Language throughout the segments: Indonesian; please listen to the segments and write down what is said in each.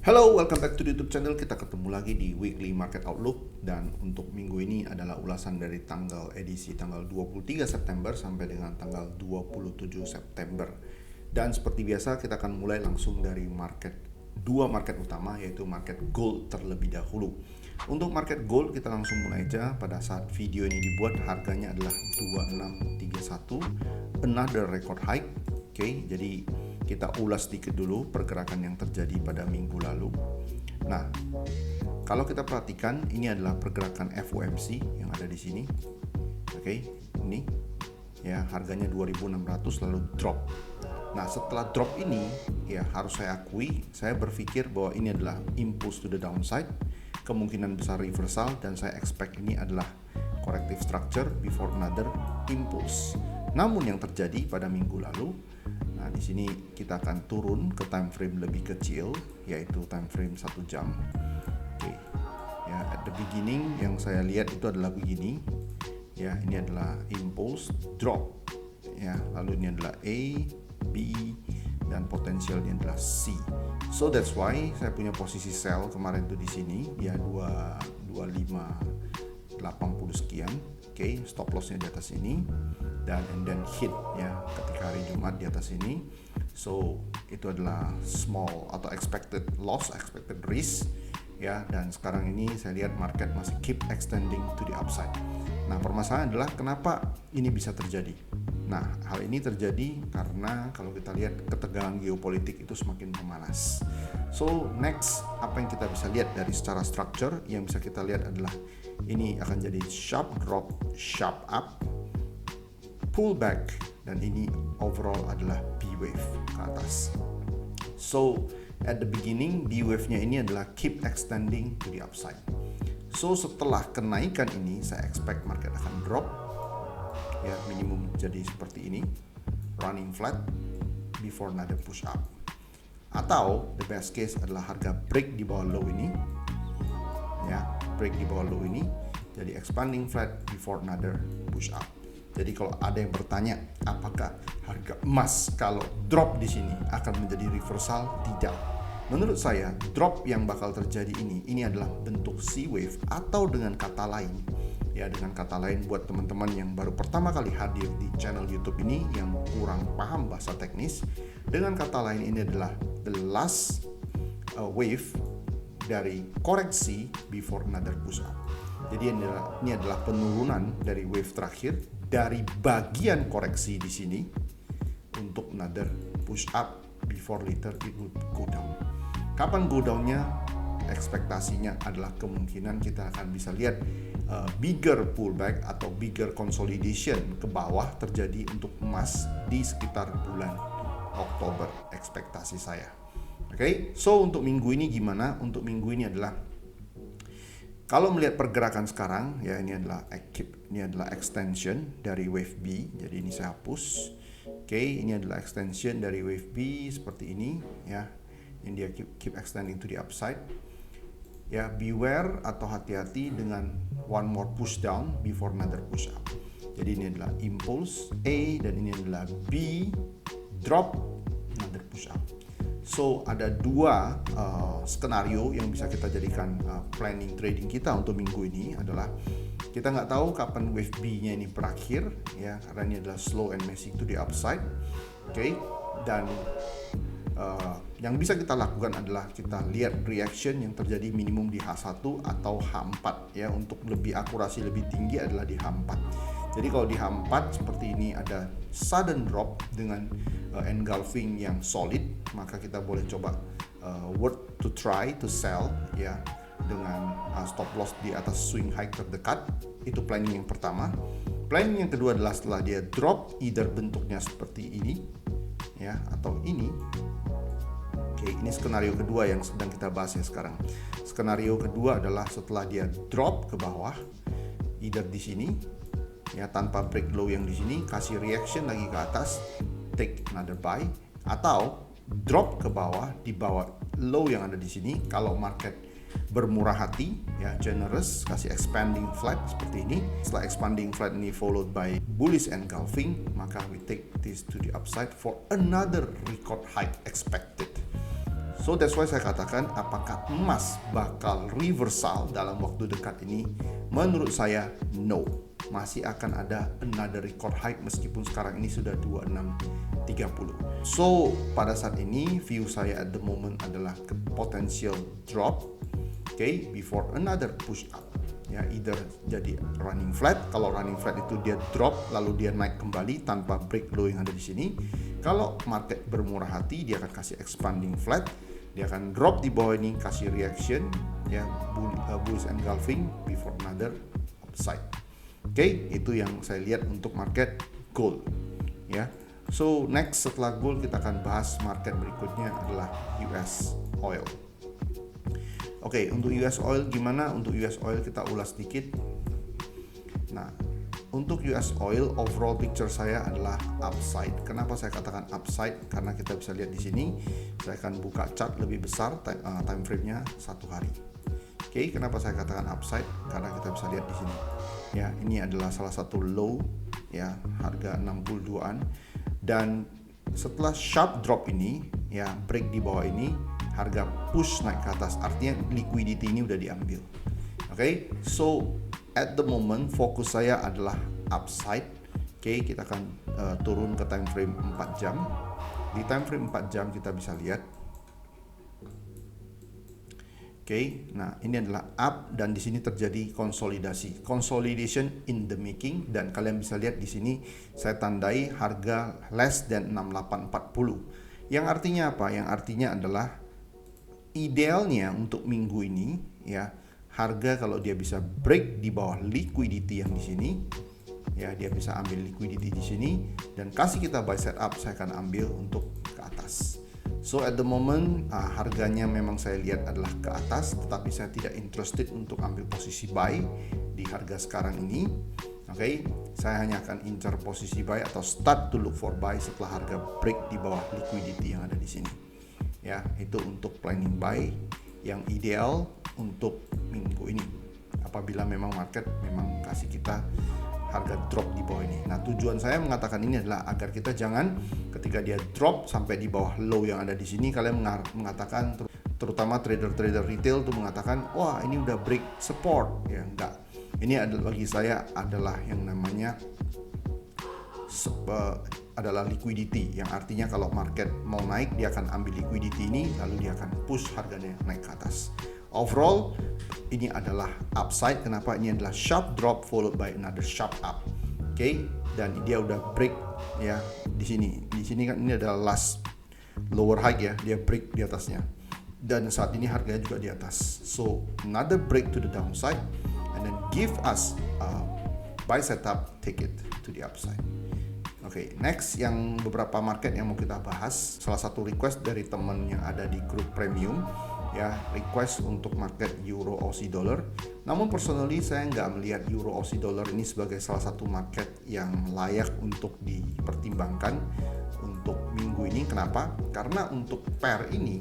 Hello, welcome back to the YouTube channel. Kita ketemu lagi di Weekly Market Outlook. Dan untuk minggu ini adalah ulasan dari edisi tanggal 23 September sampai dengan tanggal 27 September. Dan seperti biasa kita akan mulai langsung dari dua market utama, yaitu market gold terlebih dahulu. Untuk market gold kita langsung mulai aja. Pada saat video ini dibuat harganya adalah 2631, another record high. Oke, jadi kita ulas sedikit dulu pergerakan yang terjadi pada minggu lalu. Nah, kalau kita perhatikan ini adalah pergerakan FOMC yang ada di sini. Oke, ini ya harganya 2600 lalu drop. Nah, setelah drop ini ya harus saya akui, saya berpikir bahwa ini adalah impulse to the downside, kemungkinan besar reversal, dan saya expect ini adalah corrective structure before another impulse. Namun yang terjadi pada minggu lalu, nah di sini kita akan turun ke time frame lebih kecil, yaitu time frame 1 jam. Oke. Ya, at the beginning yang saya lihat itu adalah begini. Ya, ini adalah impulse drop. Ya, lalu ini adalah A, B, dan potensialnya adalah C. So that's why saya punya posisi sell kemarin itu di sini, ya 2580 sekian. Oke, stop lossnya di atas ini, dan and then hit ya ketika hari Jumat di atas ini. So itu adalah small atau expected loss, expected risk ya, dan sekarang ini saya lihat market masih keep extending to the upside. Nah, permasalahan adalah kenapa ini bisa terjadi. Nah, hal ini terjadi karena kalau kita lihat ketegangan geopolitik itu semakin memanas. So next, apa yang kita bisa lihat dari secara structure, yang bisa kita lihat adalah ini akan jadi sharp drop, sharp up, pullback, dan ini overall adalah B wave ke atas. So at the beginning B wave-nya ini adalah keep extending to the upside. So setelah kenaikan ini saya expect market akan drop ya, minimum jadi seperti ini, running flat before another push up. Atau the best case adalah harga break di bawah low ini ya, break di bawah low ini jadi expanding flat before another push up. Jadi kalau ada yang bertanya apakah harga emas kalau drop di sini akan menjadi reversal, tidak. Menurut saya drop yang bakal terjadi ini adalah bentuk C wave, atau dengan kata lain ya, dengan kata lain buat teman-teman yang baru pertama kali hadir di channel YouTube ini yang kurang paham bahasa teknis, dengan kata lain ini adalah the last wave dari koreksi before another push up. Jadi ini adalah penurunan dari wave terakhir dari bagian koreksi di sini untuk another push up before later it would go down. Kapan go down-nya? Ekspektasinya adalah kemungkinan kita akan bisa lihat bigger pullback atau bigger consolidation ke bawah terjadi untuk emas di sekitar bulan Oktober, ekspektasi saya. Oke, so untuk minggu ini gimana? Untuk minggu ini adalah kalau melihat pergerakan sekarang ya, ini adalah extension dari wave B. Jadi ini saya hapus. Oke, ini adalah extension dari wave B seperti ini ya. Ini dia keep extending to the upside. Ya, beware atau hati-hati dengan one more push down before another push up. Jadi ini adalah impulse A dan ini adalah B, drop, another push up. So ada dua skenario yang bisa kita jadikan planning trading kita untuk minggu ini. Adalah kita nggak tahu kapan wave B-nya ini berakhir ya, karena ini adalah slow and messy to the upside. Oke, dan yang bisa kita lakukan adalah kita lihat reaction yang terjadi minimum di H1 atau H4 ya. Untuk lebih akurasi lebih tinggi adalah di H4. Jadi kalau di H4 seperti ini ada sudden drop dengan engulfing yang solid, maka kita boleh coba worth to try to sell ya, dengan stop loss di atas swing high terdekat. Itu planning yang pertama. Planning yang kedua adalah setelah dia drop, either bentuknya seperti ini ya atau ini. Oke, ini skenario kedua yang sedang kita bahas ya sekarang. Skenario kedua adalah setelah dia drop ke bawah, either di sini ya tanpa break low yang di sini, kasih reaction lagi ke atas, take another buy, atau drop ke bawah di bawah low yang ada di sini. Kalau market bermurah hati ya, generous, kasih expanding flat seperti ini. Setelah expanding flat ini followed by bullish engulfing, maka we take this to the upside for another record high expected. So that's why saya katakan apakah emas bakal reversal dalam waktu dekat ini? Menurut saya no. Masih akan ada another record high meskipun sekarang ini sudah 2630. So pada saat ini view saya at the moment adalah potential drop, okay, before another push up. Ya, either jadi running flat. Kalau running flat itu dia drop lalu dia naik kembali tanpa break low yang ada di sini. Kalau market bermurah hati, dia akan kasih expanding flat, dia akan drop di bawah ini, kasih reaction, ya, bullish engulfing before another upside. Oke, itu yang saya lihat untuk market gold, ya. So next setelah gold kita akan bahas market berikutnya adalah US oil. Oke, untuk US oil gimana? Untuk US oil kita ulas sedikit. Nah, untuk US oil overall picture saya adalah upside. Kenapa saya katakan upside? Karena kita bisa lihat di sini. Saya akan buka chart lebih besar, time frame-nya 1 hari. Oke, kenapa saya katakan upside? Karena kita bisa lihat di sini. Ya, ini adalah salah satu low, ya, harga 62-an. Dan setelah sharp drop ini, ya, break di bawah ini, harga push naik ke atas. Artinya liquidity ini udah diambil. Oke, so at the moment fokus saya adalah upside. Oke, kita akan turun ke time frame 4 jam. Di time frame 4 jam kita bisa lihat. Oke, nah ini adalah up dan di sini terjadi konsolidasi. Consolidation in the making, dan kalian bisa lihat di sini saya tandai harga less than 6840. Yang artinya apa? Yang artinya adalah idealnya untuk minggu ini, ya, harga kalau dia bisa break di bawah liquidity yang di sini, ya, dia bisa ambil liquidity di sini dan kasih kita buy setup, saya akan ambil untuk ke atas. So at the moment harganya memang saya lihat adalah ke atas, tetapi saya tidak interested untuk ambil posisi buy di harga sekarang ini. Oke, saya hanya akan incar posisi buy atau start to look for buy setelah harga break di bawah liquidity yang ada di sini. Ya, itu untuk planning buy yang ideal untuk minggu ini. Apabila memang market memang kasih kita harga drop di bawah ini. Nah, tujuan saya mengatakan ini adalah agar kita jangan ketika dia drop sampai di bawah low yang ada di sini, kalian mengatakan, terutama trader-trader retail tuh mengatakan, wah ini udah break support. Ya, enggak. Ini adalah bagi saya adalah yang namanya adalah liquidity, yang artinya kalau market mau naik dia akan ambil liquidity ini lalu dia akan push harganya naik ke atas. Overall ini adalah upside. Kenapa? Ini adalah sharp drop followed by another sharp up. Oke, dan dia udah break, ya, di sini. Di sini kan ini adalah last lower high, ya, dia break di atasnya. Dan saat ini harganya juga di atas. So another break to the downside and then give us buy setup, take it to the upside. Oke, next yang beberapa market yang mau kita bahas. Salah satu request dari teman yang ada di grup premium, ya, request untuk market Euro Aussie Dollar. Namun personally saya nggak melihat Euro Aussie Dollar ini sebagai salah satu market yang layak untuk dipertimbangkan untuk minggu ini. Kenapa? Karena untuk pair ini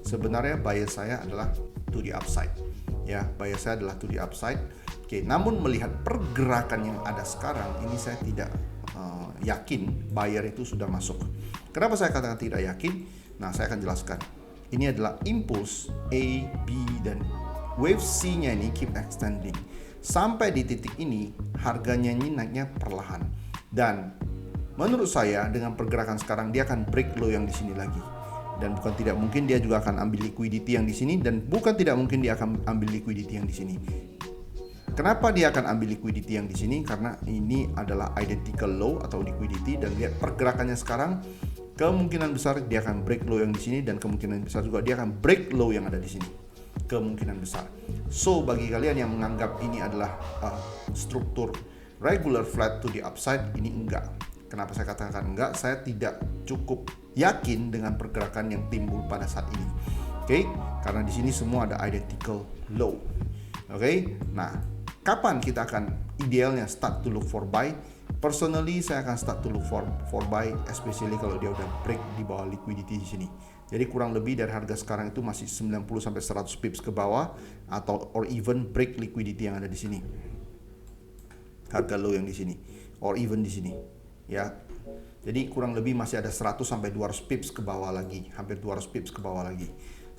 sebenarnya bias saya adalah to the upside. Ya, bias saya adalah to the upside. Oke, namun melihat pergerakan yang ada sekarang ini saya tidak yakin buyer itu sudah masuk. Kenapa saya katakan tidak yakin? Nah, saya akan jelaskan. Ini adalah impulse A, B, dan wave C-nya ini keep extending. Sampai di titik ini, harganya ini naiknya perlahan. Dan menurut saya dengan pergerakan sekarang dia akan break low yang di sini lagi. Dan bukan tidak mungkin dia juga akan ambil liquidity yang di sini, dan bukan tidak mungkin dia akan ambil liquidity yang di sini. Kenapa dia akan ambil liquidity yang di sini? Karena ini adalah identical low atau liquidity, dan lihat pergerakannya sekarang, kemungkinan besar dia akan break low yang di sini dan kemungkinan besar juga dia akan break low yang ada di sini. Kemungkinan besar. So bagi kalian yang menganggap ini adalah struktur regular flat to the upside, ini enggak. Kenapa saya katakan enggak? Saya tidak cukup yakin dengan pergerakan yang timbul pada saat ini. Oke, karena di sini semua ada identical low. Oke, nah, kapan kita akan idealnya start to look for buy? Personally, saya akan start to look for buy, especially kalau dia udah break di bawah liquidity di sini. Jadi kurang lebih dari harga sekarang itu masih 90 sampai 100 pips ke bawah atau or even break liquidity yang ada di sini. Harga low yang di sini or even di sini, ya. Jadi kurang lebih masih ada 100 sampai 200 pips ke bawah lagi, hampir 200 pips ke bawah lagi.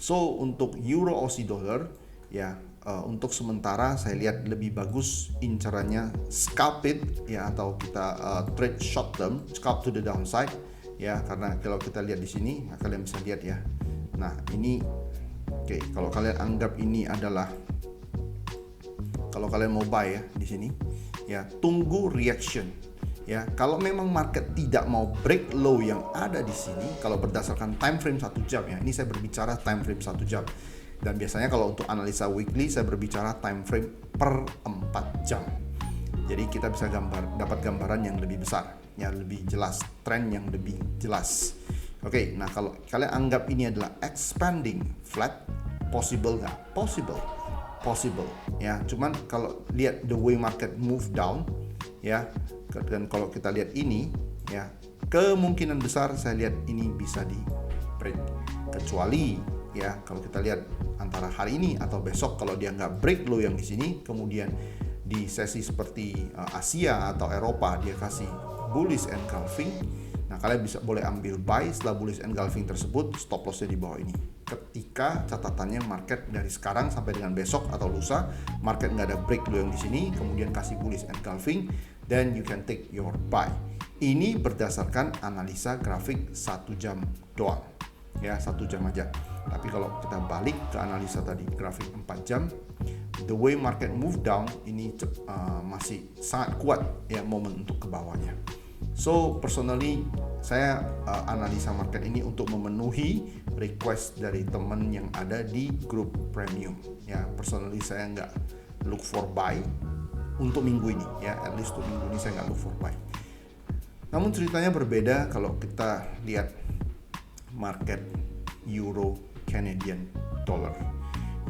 So untuk euro Aussie dollar ya, untuk sementara saya lihat lebih bagus incarannya scalp it ya, atau kita trade short term, scalp to the downside ya, karena kalau kita lihat di sini kalian bisa lihat ya. Nah ini oke, kalau kalian anggap ini adalah, kalau kalian mau buy ya di sini ya, tunggu reaction ya. Kalau memang market tidak mau break low yang ada di sini, kalau berdasarkan time frame 1 jam ya, ini saya berbicara time frame 1 jam, dan biasanya kalau untuk analisa weekly saya berbicara time frame per 4 jam. Jadi kita bisa dapat gambaran yang lebih besar ya, lebih jelas, tren yang lebih jelas. Oke, nah kalau kalian anggap ini adalah expanding flat, possible nggak? Possible ya. Cuman kalau lihat the way market move down ya, dan kalau kita lihat ini ya, kemungkinan besar saya lihat ini bisa di break, kecuali ya kalau kita lihat antara hari ini atau besok, kalau dia nggak break low yang di sini, kemudian di sesi seperti Asia atau Eropa dia kasih bullish engulfing, nah kalian boleh ambil buy setelah bullish engulfing tersebut, stop lossnya di bawah ini. Ketika catatannya market dari sekarang sampai dengan besok atau lusa, market nggak ada break low yang di sini, kemudian kasih bullish engulfing, then you can take your buy. Ini berdasarkan analisa grafik 1 jam doang ya, 1 jam aja. Tapi kalau kita balik ke analisa tadi grafik 4 jam, the way market move down ini masih sangat kuat ya momen untuk ke bawahnya. So personally saya analisa market ini untuk memenuhi request dari teman yang ada di grup premium ya. Personally saya nggak look for buy untuk minggu ini ya, at least untuk minggu ini saya nggak look for buy. Namun ceritanya berbeda kalau kita lihat market Euro Canadian Dollar.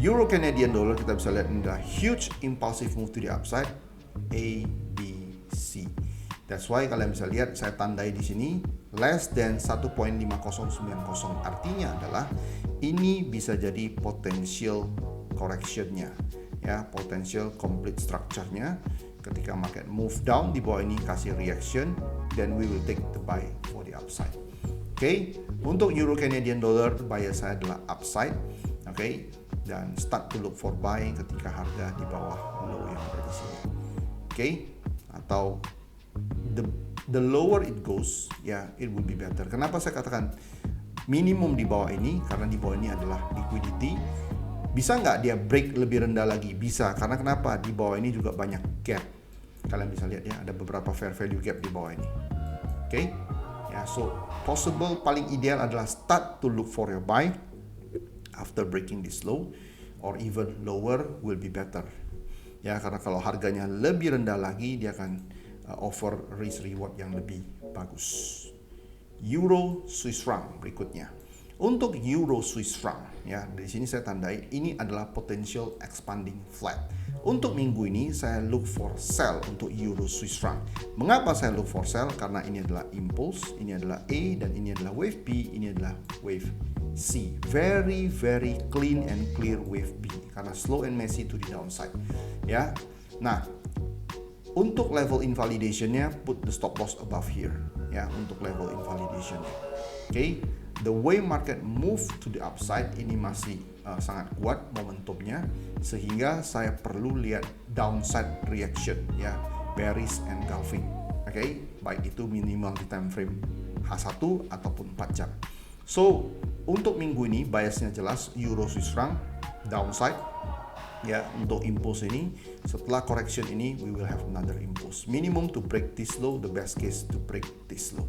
Euro Canadian Dollar kita bisa lihat ini adalah huge impulsive move to the upside, A, B, C. That's why kalian bisa lihat saya tandai di sini less than 1.5090, artinya adalah ini bisa jadi potential correctionnya ya, potential complete structure-nya. Ketika market move down di bawah ini kasih reaction, then we will take the buy for the upside. Oke, untuk Euro Canadian Dollar bias saya adalah upside, oke, dan start to look for buying ketika harga di bawah low yang ada di sini. Oke, atau the lower it goes ya, it will be better. Kenapa saya katakan minimum di bawah ini? Karena di bawah ini adalah liquidity. Bisa nggak dia break lebih rendah lagi? Bisa, karena kenapa? Di bawah ini juga banyak gap. Kalian bisa lihat ya, ada beberapa fair value gap di bawah ini. Oke, ya, so possible paling ideal adalah start to look for your buy after breaking this low, or even lower will be better. Ya, karena kalau harganya lebih rendah lagi, dia akan offer risk reward yang lebih bagus. Euro Swiss franc berikutnya. Untuk Euro Swiss franc ya, di sini saya tandai ini adalah potential expanding flat. Untuk minggu ini saya look for sell untuk Euro Swiss franc. Mengapa saya look for sell? Karena ini adalah impulse, ini adalah A, dan ini adalah wave B, ini adalah wave C. Very very clean and clear wave B karena slow and messy to the downside. Ya. Nah, untuk level invalidationnya put the stop loss above here ya, untuk level invalidation. Oke, the way market move to the upside ini masih sangat kuat momentumnya, sehingga saya perlu lihat downside reaction ya, bearish engulfing. Oke, baik itu minimal di time frame H1 ataupun 4 jam. So untuk minggu ini biasnya jelas Euro Swiss franc downside ya. Untuk impulse ini setelah correction ini we will have another impulse, minimum to break this low, the best case to break this low.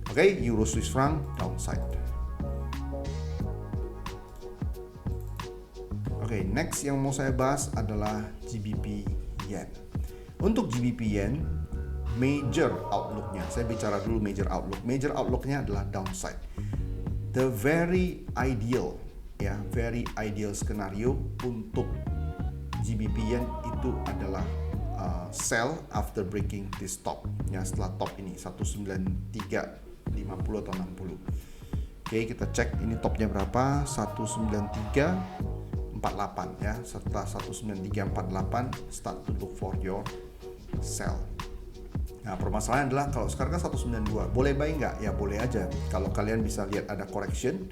Oke, Euro Swiss franc downside. Oke, next yang mau saya bahas adalah GBP Yen. Untuk GBP Yen major outlooknya, saya bicara dulu major outlook. Major outlooknya adalah downside. The very ideal ya, very ideal skenario untuk GBP Yen itu adalah sell after breaking this top ya, setelah top ini 193.50 atau 60. Oke, kita cek ini topnya berapa, 193.48 ya. Setelah 193.48 start to look for your sell. Nah, permasalahan adalah kalau sekarang kan 192, boleh buy nggak? Ya boleh aja. Kalau kalian bisa lihat ada correction.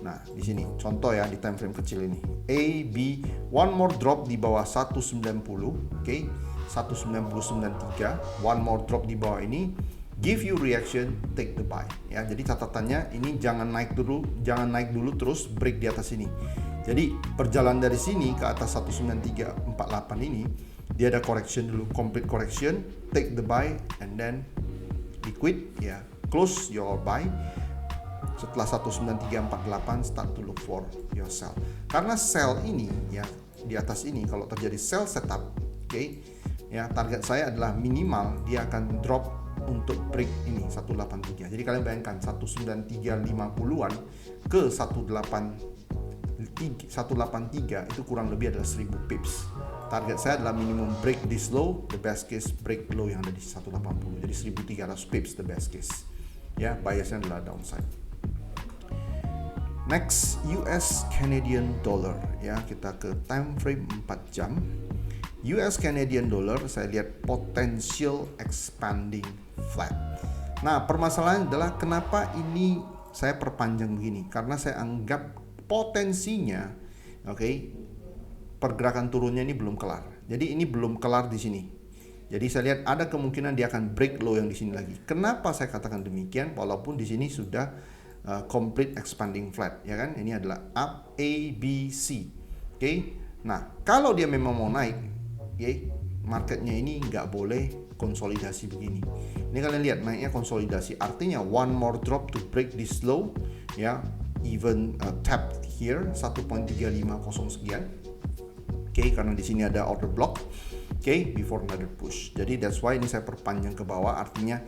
Nah, di sini contoh ya di time frame kecil ini. A, B, one more drop di bawah 190, oke. 190.93, one more drop di bawah ini, give you reaction, take the buy. Ya, jadi catatannya ini jangan naik dulu terus break di atas ini. Jadi perjalanan dari sini ke atas 193.48 ini, dia ada correction dulu, complete correction, take the buy, and then liquid, ya, close your buy. Setelah 193.48 start to look for your sell. Karena sell ini ya di atas ini kalau terjadi sell setup, oke, ya target saya adalah minimal dia akan drop untuk break ini 183. Jadi kalian bayangkan 193.50-an ke 183 itu kurang lebih adalah 1000 pips. Target saya adalah minimum break this low, the best case break low yang ada di 180. Jadi 1300 pips the best case. Ya, biasnya adalah downside. Next, US Canadian Dollar. Ya, kita ke time frame 4 jam. US Canadian Dollar saya lihat potential expanding flat. Nah, permasalahan adalah kenapa ini saya perpanjang begini? Karena saya anggap potensinya, oke, pergerakan turunnya ini belum kelar. Jadi ini belum kelar di sini. Jadi saya lihat ada kemungkinan dia akan break low yang di sini lagi. Kenapa saya katakan demikian? Walaupun di sini sudah complete expanding flat, ya kan? Ini adalah up A, B, C. Oke. Nah, kalau dia memang mau naik, ya, marketnya ini nggak boleh konsolidasi begini. Ini kalian lihat naiknya konsolidasi, artinya one more drop to break this low, ya. Even tap here 1.350 sekian. Oke, karena di sini ada order block. Oke, before another push. Jadi that's why ini saya perpanjang ke bawah, artinya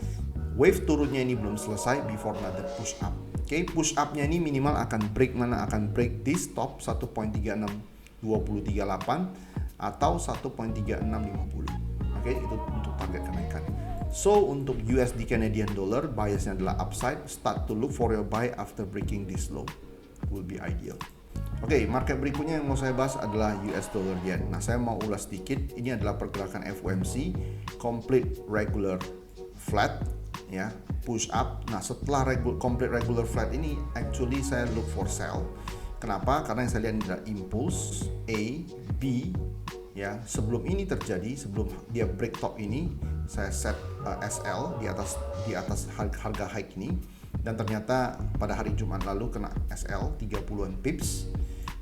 wave turunnya ini belum selesai before another push up. Oke, push up-nya ini minimal akan break mana? Akan break di stop 1.36238 atau 1.3650. Oke, itu untuk target kenaikan. So, untuk USD Canadian Dollar, biasnya adalah upside. Start to look for your buy after breaking this low. Will be ideal. Oke, market berikutnya yang mau saya bahas adalah US Dollar Yen. Nah, saya mau ulas sedikit. Ini adalah pergerakan FOMC, complete regular flat, ya, push up. Nah, setelah complete regular flat ini, actually saya look for sell. Kenapa? Karena yang saya lihat adalah impulse A, B, ya. Sebelum ini terjadi, sebelum dia break top ini, saya set SL di atas harga high ini, dan ternyata pada hari Jumat lalu kena SL 30-an pips.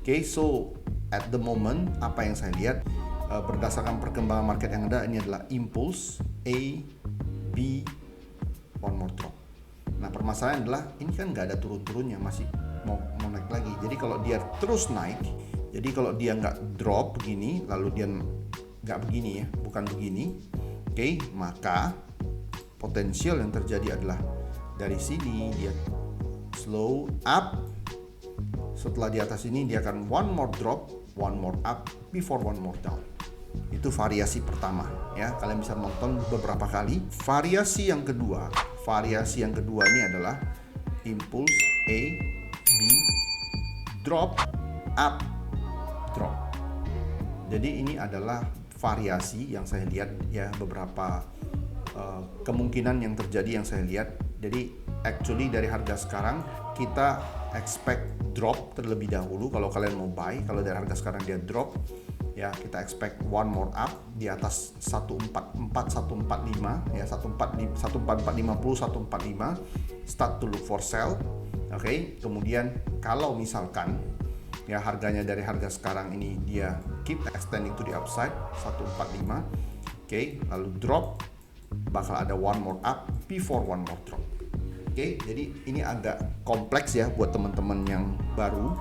Oke, so at the moment apa yang saya lihat berdasarkan perkembangan market yang ada, ini adalah impulse A, B, one more drop. Nah, permasalahan adalah ini kan nggak ada turun-turunnya, masih mau naik lagi. Jadi kalau dia terus naik, jadi kalau dia nggak drop begini, lalu dia nggak begini, ya, bukan begini, oke, maka potensial yang terjadi adalah dari sini dia slow up. Setelah di atas ini dia akan one more drop, one more up before one more down. Itu variasi pertama, ya. Kalian bisa nonton beberapa kali. Variasi yang kedua ini adalah impulse A, B, drop, up, drop. Jadi ini adalah variasi yang saya lihat, ya, beberapa kemungkinan yang terjadi yang saya lihat. Jadi actually dari harga sekarang kita expect drop terlebih dahulu kalau kalian mau buy. Kalau dari harga sekarang dia drop, ya, kita expect one more up di atas 144 145, ya, 14450 145, start to look for sell. Oke, kemudian kalau misalkan, ya, harganya dari harga sekarang ini dia keep extending to the upside 145, oke, lalu drop, bakal ada one more up before one more drop. Oke, jadi ini agak kompleks, ya, buat teman-teman yang baru.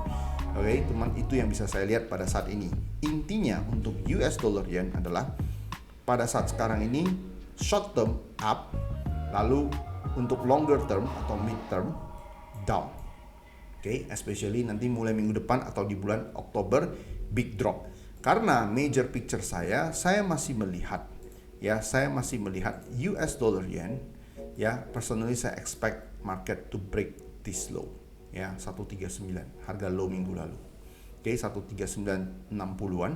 Oke, teman, itu yang bisa saya lihat pada saat ini. Intinya untuk US Dollar Yen adalah pada saat sekarang ini short term up, lalu untuk longer term atau mid term down. Oke, especially nanti mulai minggu depan atau di bulan Oktober big drop. Karena major picture saya masih melihat, ya, saya masih melihat US Dollar Yen, ya, personally saya expect market to break this low, ya, 139 harga low minggu lalu. Oke, 13960-an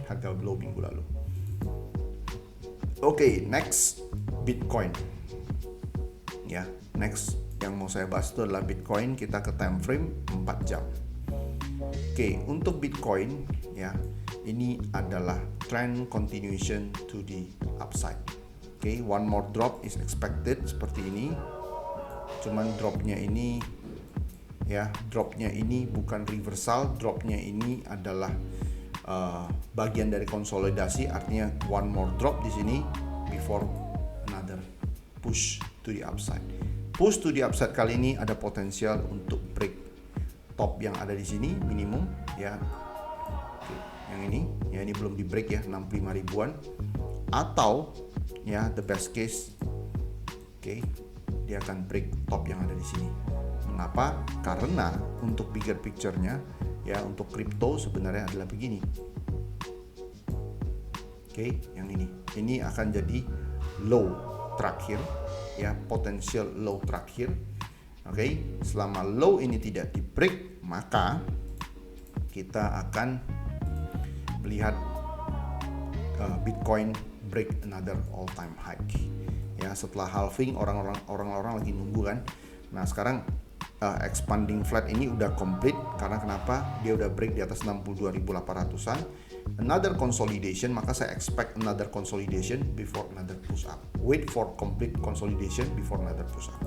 harga low minggu lalu. Oke, next Bitcoin. Ya, next yang mau saya bahas itu adalah Bitcoin. Kita ke time frame 4 jam. Oke, untuk Bitcoin ya, ini adalah trend continuation to the upside. Oke, one more drop is expected seperti ini. Cuman dropnya ini ya, dropnya ini bukan reversal, dropnya ini adalah bagian dari konsolidasi, artinya one more drop di sini before another push to the upside. Push to the upside kali ini ada potensial untuk break top yang ada di sini minimum ya. Oke, yang ini ya, ini belum di break ya, 65 ribuan, atau ya the best case oke, dia akan break top yang ada di sini. Mengapa? Karena untuk bigger picture-nya ya, untuk kripto sebenarnya adalah begini. Oke, yang ini akan jadi low terakhir ya, potensial low terakhir. Oke, selama low ini tidak di break, maka kita akan melihat Bitcoin break another all time high. Ya, setelah halving orang-orang lagi nunggu kan. Nah, sekarang expanding flat ini udah complete, karena kenapa? Dia udah break di atas 62.800-an. Another consolidation, maka saya expect another consolidation before another push up. Wait for complete consolidation before another push up.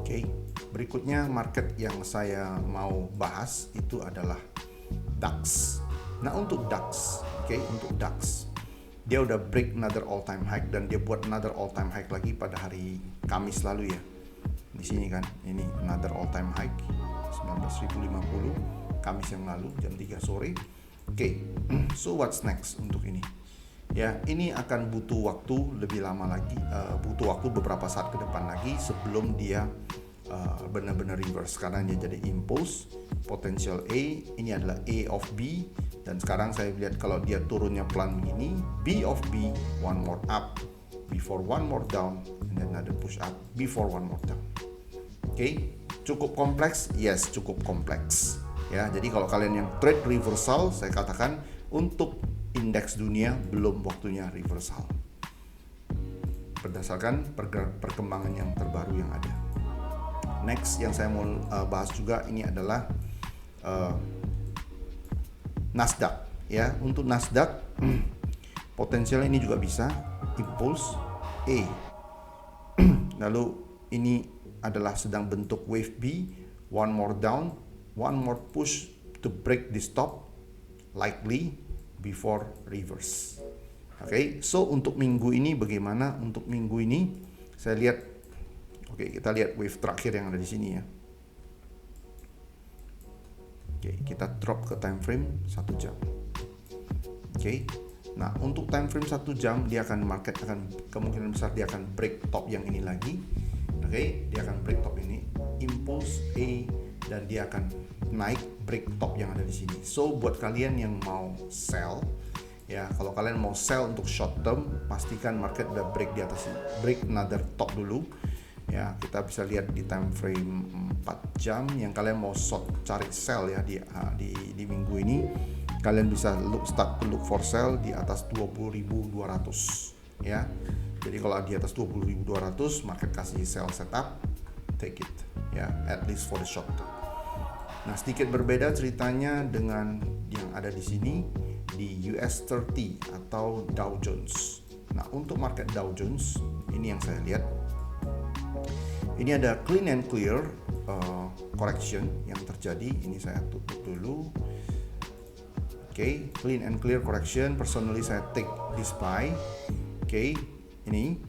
Oke, berikutnya market yang saya mau bahas itu adalah DAX. Nah, untuk DAX, untuk DAX, dia udah break another all time high dan dia buat another all time high lagi pada hari Kamis lalu ya. Di sini kan, ini another all time high 19.050 Kamis yang lalu jam 3 sore. Oke, so what's next untuk ini? Ya, ini akan butuh waktu lebih lama lagi, butuh waktu beberapa saat ke depan lagi sebelum dia benar-benar reverse, karena dia jadi impulse potential A, ini adalah A of B, dan sekarang saya lihat kalau dia turunnya pelan begini, B of B, one more up before one more down, and then another push up before one more down. Oke, cukup kompleks? Yes, cukup kompleks ya. Jadi kalau kalian yang trade reversal, saya katakan untuk indeks dunia belum waktunya reversal berdasarkan perkembangan yang terbaru yang ada. Next yang saya mau bahas juga ini adalah Nasdaq ya. Untuk Nasdaq potensialnya ini juga bisa impulse A. Lalu ini adalah sedang bentuk wave B, one more down, one more push to break this top likely before reverse. Oke, so untuk minggu ini bagaimana? Untuk minggu ini saya lihat, kita lihat wave terakhir yang ada di sini ya. Kita drop ke time frame 1 jam. Nah, untuk time frame 1 jam dia akan, market akan kemungkinan besar dia akan break top yang ini lagi. Dia akan break top ini, impulse A, dan dia akan naik break top yang ada di sini. So buat kalian yang mau sell ya, kalau kalian mau sell untuk short term, pastikan market udah break di atas ini, break another top dulu ya. Kita bisa lihat di time frame 4 jam yang kalian mau cari sell ya di minggu ini, kalian bisa start to look for sell di atas 20.200 ya. Jadi kalau di atas 20.200 market kasih sell setup, take it ya, at least for the short term. Nah, sedikit berbeda ceritanya dengan yang ada di sini di US 30 atau Dow Jones. Nah, untuk market Dow Jones ini yang saya lihat, ini ada clean and clear correction yang terjadi. Ini saya tutup dulu. Clean and clear correction. Personally saya take this buy. Ini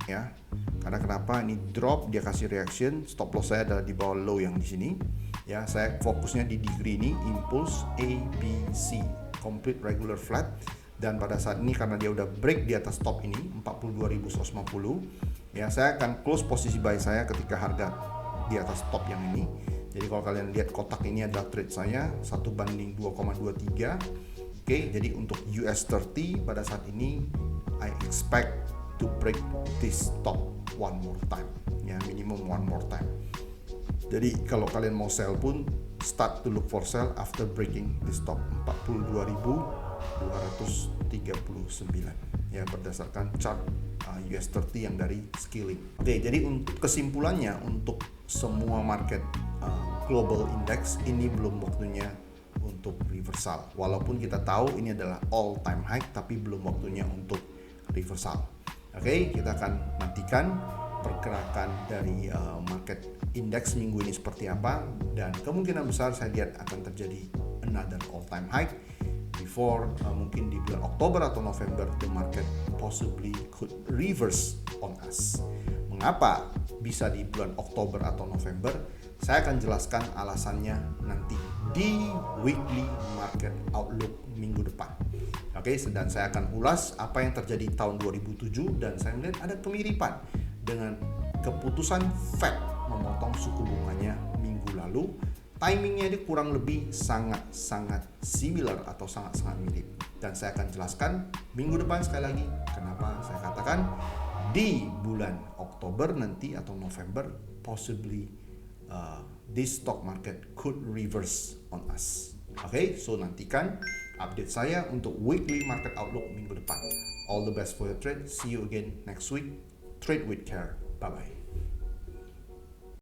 ya. Karena kenapa? Ini drop, dia kasih reaction. Stop loss saya adalah di bawah low yang di sini. Ya, saya fokusnya di degree ini, impulse A, B, C, complete regular flat. Dan pada saat ini karena dia udah break di atas top ini 42.150, ya saya akan close posisi buy saya ketika harga di atas top yang ini. Jadi kalau kalian lihat kotak ini adalah trade saya 1:2,23. Jadi untuk US 30 pada saat ini I expect to break this top one more time, ya minimum one more time. Jadi kalau kalian mau sell pun start to look for sell after breaking this top 42.000 239 ya, berdasarkan chart US30 yang dari Skilling. Oke, jadi untuk kesimpulannya, untuk semua market global index ini belum waktunya untuk reversal. Walaupun kita tahu ini adalah all time high, tapi belum waktunya untuk reversal. Oke, kita akan nantikan pergerakan dari market index minggu ini seperti apa, dan kemungkinan besar saya lihat akan terjadi another all time high before mungkin di bulan Oktober atau November the market possibly could reverse on us. Mengapa bisa di bulan Oktober atau November? Saya akan jelaskan alasannya nanti di weekly market outlook minggu depan. Oke, dan saya akan ulas apa yang terjadi tahun 2007, dan saya melihat ada kemiripan dengan keputusan Fed memotong suku bunganya minggu lalu. Timingnya ini kurang lebih sangat-sangat similar atau sangat-sangat mirip. Dan saya akan jelaskan minggu depan sekali lagi kenapa saya katakan di bulan Oktober nanti atau November possibly this stock market could reverse on us. Oke, so nantikan update saya untuk weekly market outlook minggu depan. All the best for your trade. See you again next week. Trade with care. Bye-bye.